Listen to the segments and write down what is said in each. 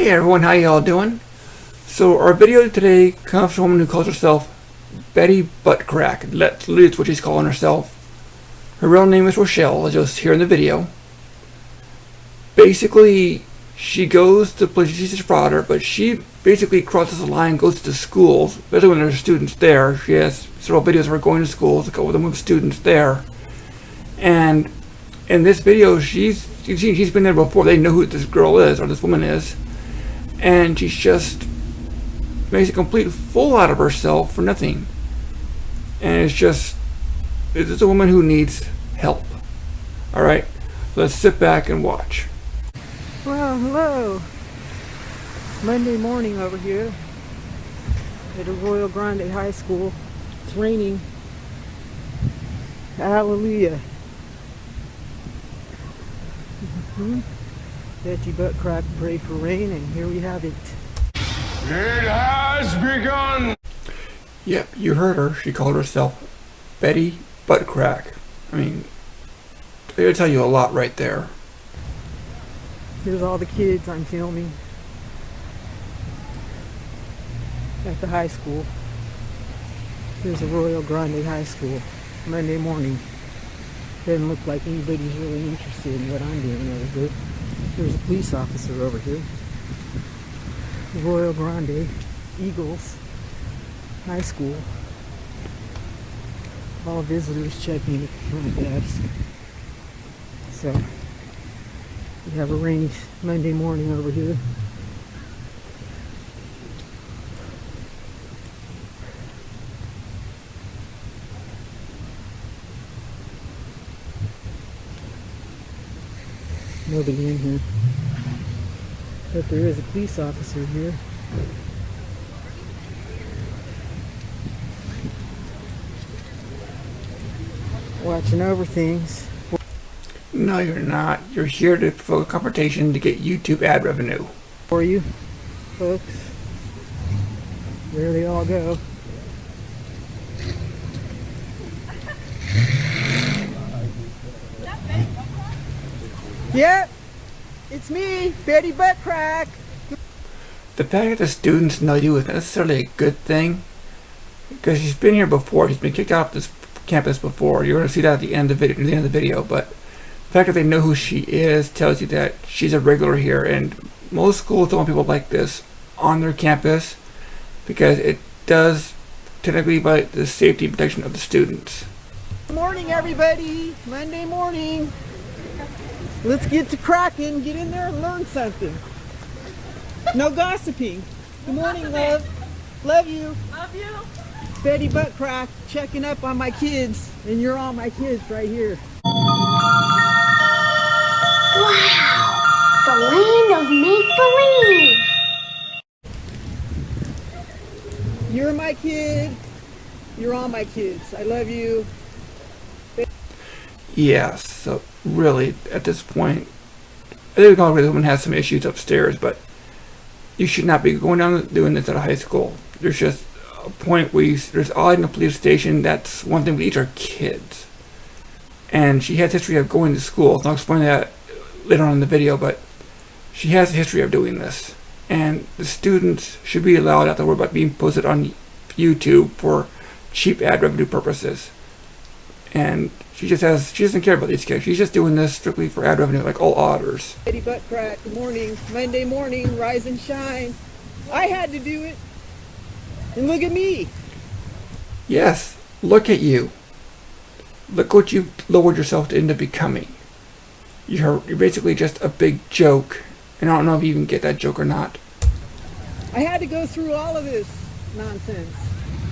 Hey everyone, how y'all doing? So our video today comes from a woman who calls herself Betty Buttcrack. That's what she's calling herself. Her real name is Rochelle, as you'll hear in the video. Basically, she goes to places, she's a frauder, but she basically crosses the line, goes to schools, especially when there's students there. She has several videos of her going to schools, a couple of them with students there. And in this video, she's been there before. They know who this girl is, or this woman is. And she's just makes a complete fool out of herself for nothing. And it's just a woman who needs help. Alright, let's sit back and watch. Well, hello. Monday morning over here at Arroyo Grande High School. It's raining. Hallelujah. Betty Buttcrack, pray for rain, and here we have it. It has begun! Yep, you heard her. She called herself Betty Buttcrack. I mean, they'll tell you a lot right there. Here's all the kids I'm filming at the high school. Here's Arroyo Grande High School, Monday morning. Doesn't look like anybody's really interested in what I'm doing over here. There's a police officer over here. Arroyo Grande Eagles High School. All visitors checking at the front desk. So we have a rainy Monday morning over here. Nobody in here. But there is a police officer here. Watching over things. No, you're not. You're here to provoke a confrontation to get YouTube ad revenue. For you, folks. There they all go. Yep, it's me, Betty Buttcrack. The fact that the students know you is not necessarily a good thing, because she's been here before. She's been kicked off this campus before. You're going to see that at the end of the video. But the fact that they know who she is tells you that she's a regular here. And most schools don't want people like this on their campus because it does technically violate the safety and protection of the students. Good morning, everybody. Monday morning. Let's get to cracking. Get in there and learn something. No gossiping. Good morning, love. Love you. Love you. Betty Buttcrack checking up on my kids, and you're all my kids right here. Wow! The land of make-believe! You're my kid. You're all my kids. I love you. Yes, so really, at this point, I think the woman has some issues upstairs, but you should not be going down and doing this at a high school. There's just a point where there's all in the police station. That's one thing. These are kids, and she has a history of going to school. I'll explain that later on in the video, but she has a history of doing this, and the students should be allowed not to worry about being posted on YouTube for cheap ad revenue purposes. And she doesn't care about these kids. She's just doing this strictly for ad revenue, like all otters. Betty Buttcrack, good morning. Monday morning, rise and shine. I had to do it. And look at me. Yes, look at you. Look what you've lowered yourself into becoming. You're basically just a big joke. And I don't know if you even get that joke or not. I had to go through all of this nonsense.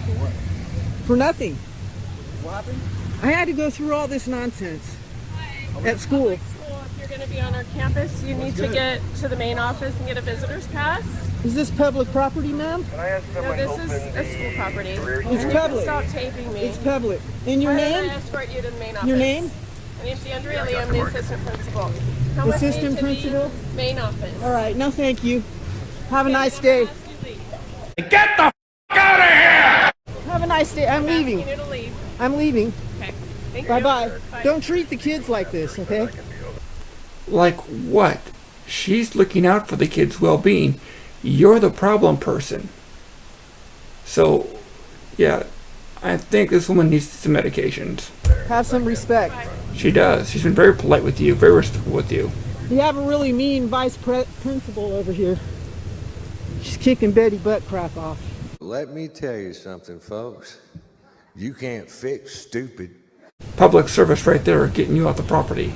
For what? For nothing. What happened? I had to go through all this nonsense at school. If you're going to be on our campus, you need to get to the main office and get a visitor's pass. Is this public property, ma'am? No, this is a school property. It's and public. You can stop taping me. It's public. And your I'm name? going to escort you to the main office. Your name? My name's Andrea Lee. I'm the assistant principal. Come with Assistant me to principal? the main office. All right. No, thank you. Have a nice day. Get the f*** out of here! Have a nice day. I'm leaving. You to leave. I'm leaving. Okay. Thank Bye-bye. you. Bye. Don't treat the kids like this, okay? Like what? She's looking out for the kids' well-being. You're the problem person. So, yeah, I think this woman needs some medications. Have some respect. She does. She's been very polite with you, very respectful with you. You have a really mean vice principal over here. She's kicking Betty butt crack off. Let me tell you something, folks. You can't fix stupid. Public service right there, getting you off the property.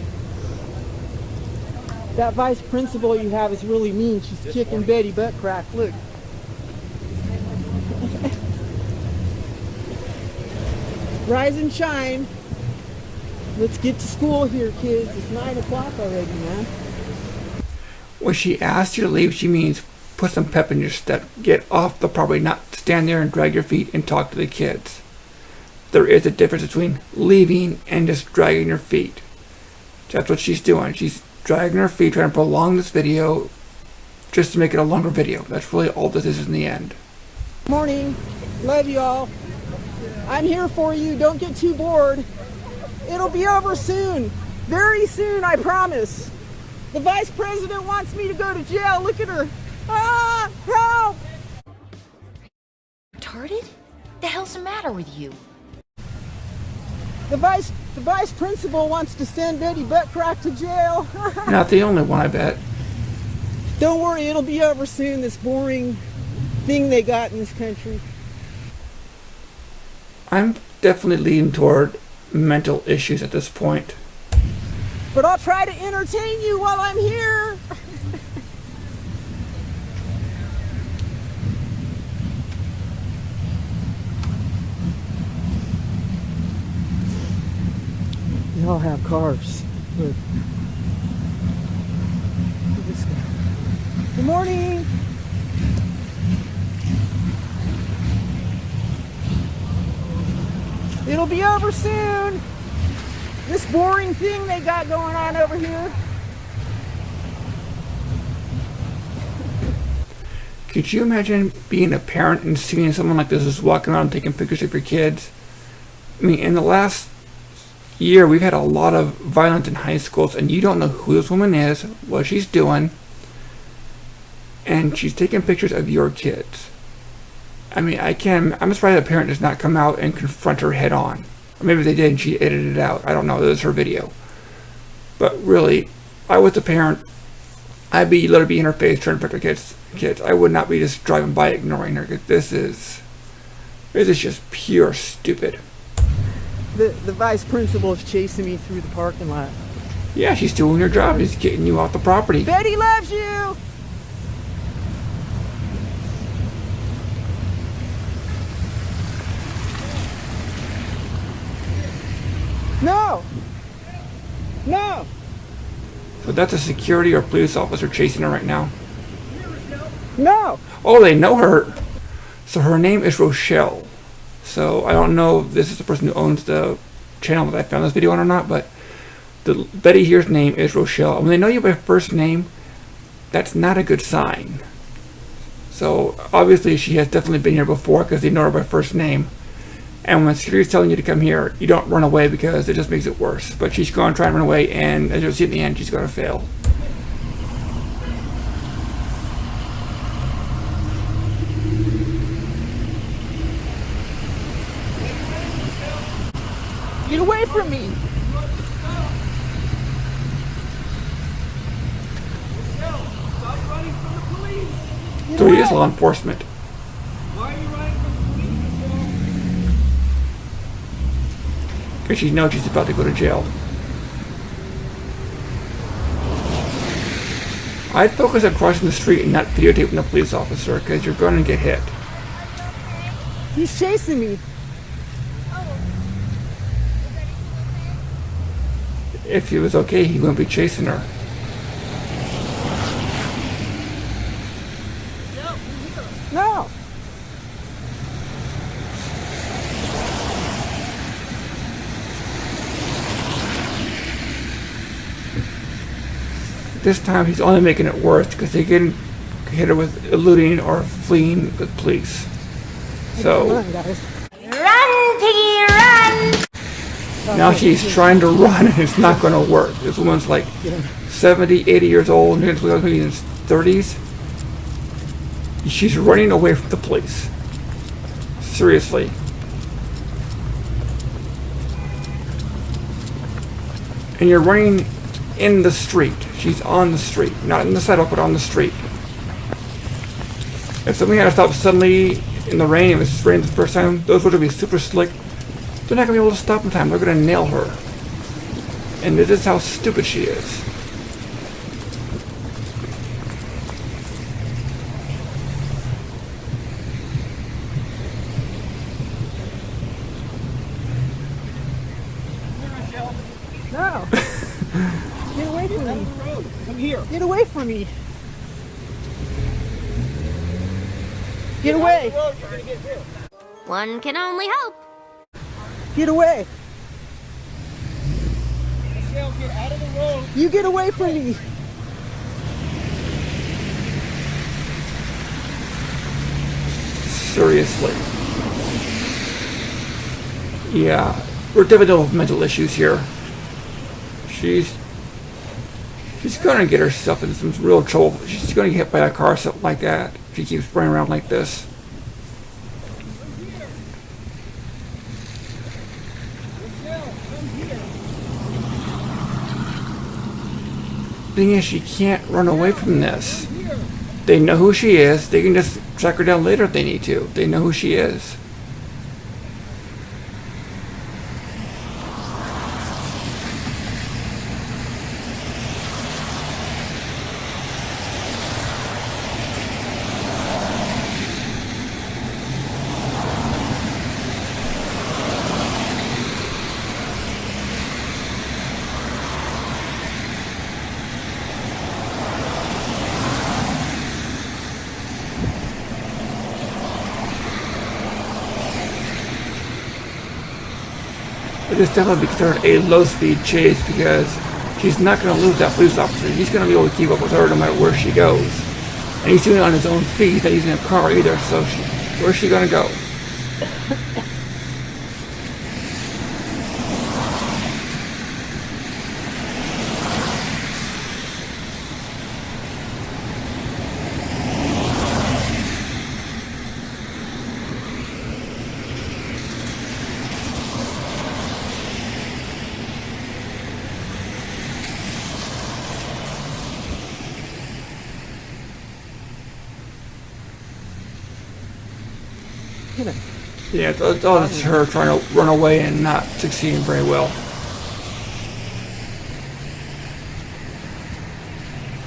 That vice principal you have is really mean. She's kicking Betty butt crack. Look. Rise and shine. Let's get to school here, kids. It's 9 o'clock already, man. When she asks you to leave, she means put some pep in your step. Get off the property, not stand there and drag your feet and talk to the kids. There is a difference between leaving and just dragging your feet. That's what she's doing. She's dragging her feet, trying to prolong this video just to make it a longer video. That's really all this is in the end. Morning. Love you all. I'm here for you. Don't get too bored. It'll be over soon. Very soon, I promise. The vice president wants me to go to jail. Look at her. Ah, help! Retarded? The hell's the matter with you? The vice principal wants to send Betty Buttcrack to jail. Not the only one, I bet. Don't worry, it'll be over soon, this boring thing they got in this country. I'm definitely leaning toward mental issues at this point. But I'll try to entertain you while I'm here. They all have cars. Look. Look at this guy. Good morning. It'll be over soon. This boring thing they got going on over here. Could you imagine being a parent and seeing someone like this just walking around taking pictures of your kids? I mean, in the last year, we've had a lot of violence in high schools, and you don't know who this woman is, what she's doing, and she's taking pictures of your kids. I mean, I'm surprised a parent does not come out and confront her head on. Or maybe they did and she edited it out. I don't know, this is her video. But really, I was a parent, I'd be literally be in her face trying to protect her kids. I would not be just driving by ignoring her, because this is just pure stupid. The vice principal is chasing me through the parking lot. Yeah, she's doing her job. She's getting you off the property. Betty loves you! No! No! So that's a security or police officer chasing her right now. No! Oh, they know her. So her name is Rochelle. So I don't know if this is the person who owns the channel that I found this video on or not, but the Betty here's name is Rochelle. And when they know you by first name, that's not a good sign. So obviously she has definitely been here before, because they know her by first name. And when security's telling you to come here, you don't run away, because it just makes it worse. But she's going to try and run away, and as you'll see in the end, she's going to fail. Get away from me! So he is law enforcement. Because she knows she's about to go to jail. I'd focus on crossing the street and not videotaping the police officer, because you're going to get hit. He's chasing me. If he was okay, he wouldn't be chasing her. No! This time he's only making it worse, because they can hit her with eluding or fleeing the police. Come So on, guys. Run, Piggy, run! now she's trying to run, and it's not going to work. This woman's like 70, 80 years old, maybe in his 30s. She's running away from the police. Seriously. And you're running in the street. She's on the street. Not in the sidewalk, but on the street. If somebody had to stop suddenly in the rain, if it's raining the first time, those would be super slick. They're not going to be able to stop in time. They're going to nail her. And this is how stupid she is. No. Get away from me. Come here. Get away from me. Get away. One can only hope. Get away. Michelle, get out of the road. You get away from me. Seriously. Yeah. We're dealing with mental issues here. She's gonna get herself into some real trouble. She's gonna get hit by a car or something like that if she keeps running around like this. Thing is, she can't run away from this. They know who she is. They can just track her down later if they need to. They know who she is. It is definitely considered a low-speed chase because she's not going to lose that police officer. He's going to be able to keep up with her no matter where she goes. And he's doing it on his own feet. He's not using a car either, so where's she going to go? Yeah, it's all just her trying to run away and not succeeding very well.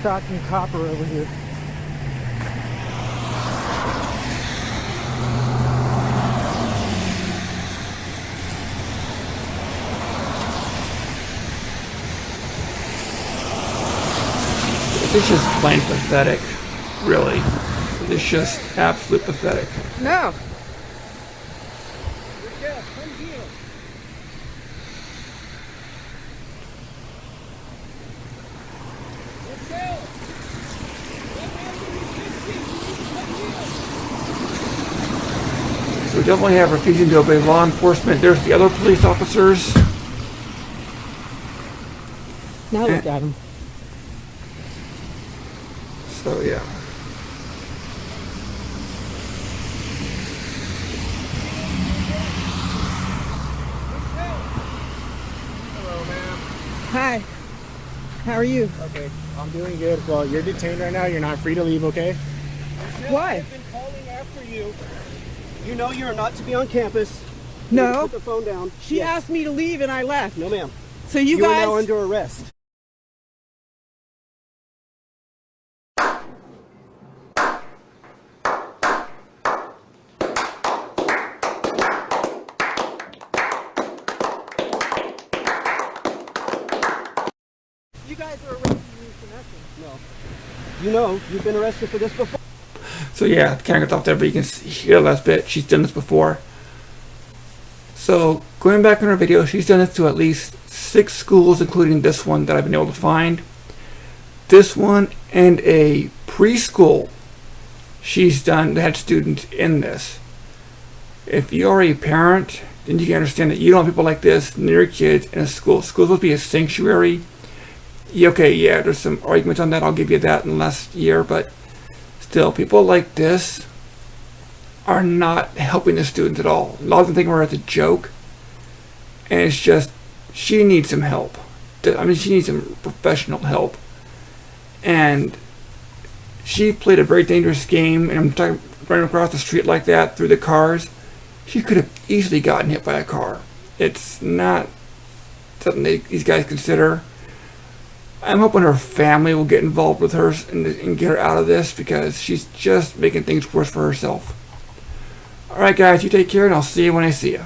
Stocking copper over here. It's just plain pathetic, really. It's just absolute pathetic. No. Michelle, come here. Michelle. So we definitely have refusing to obey law enforcement. There's the other police officers. Now look at him. So yeah. Hello, ma'am. Hi. How are you? Okay, I'm doing good. Well, you're detained right now. You're not free to leave, okay? Michelle, Why? I've been calling after you. You know you're not to be on campus. No. Put the phone down. She asked me to leave and I left. No, ma'am. So you are guys. now under arrest. You guys are arresting me for nothing. No. You know, you've been arrested for this before. So yeah, kind of got off there, but you can hear the last bit. She's done this before. So going back in her video, she's done this to at least 6 schools, including this one that I've been able to find. This one and a preschool. She's done that had students in this. If you are a parent, then you can understand that you don't want people like this near your kids in a school. School's supposed to be a sanctuary. Yeah, okay, yeah, there's some arguments on that. I'll give you that in the last year, but still, people like this are not helping the students at all. A lot of them think we're at a joke, and it's just, she needs some help. I mean, she needs some professional help. And she played a very dangerous game, and I'm talking running across the street like that through the cars. She could have easily gotten hit by a car. It's not something these guys consider. I'm hoping her family will get involved with her and get her out of this, because she's just making things worse for herself. Alright guys, you take care, and I'll see you when I see you.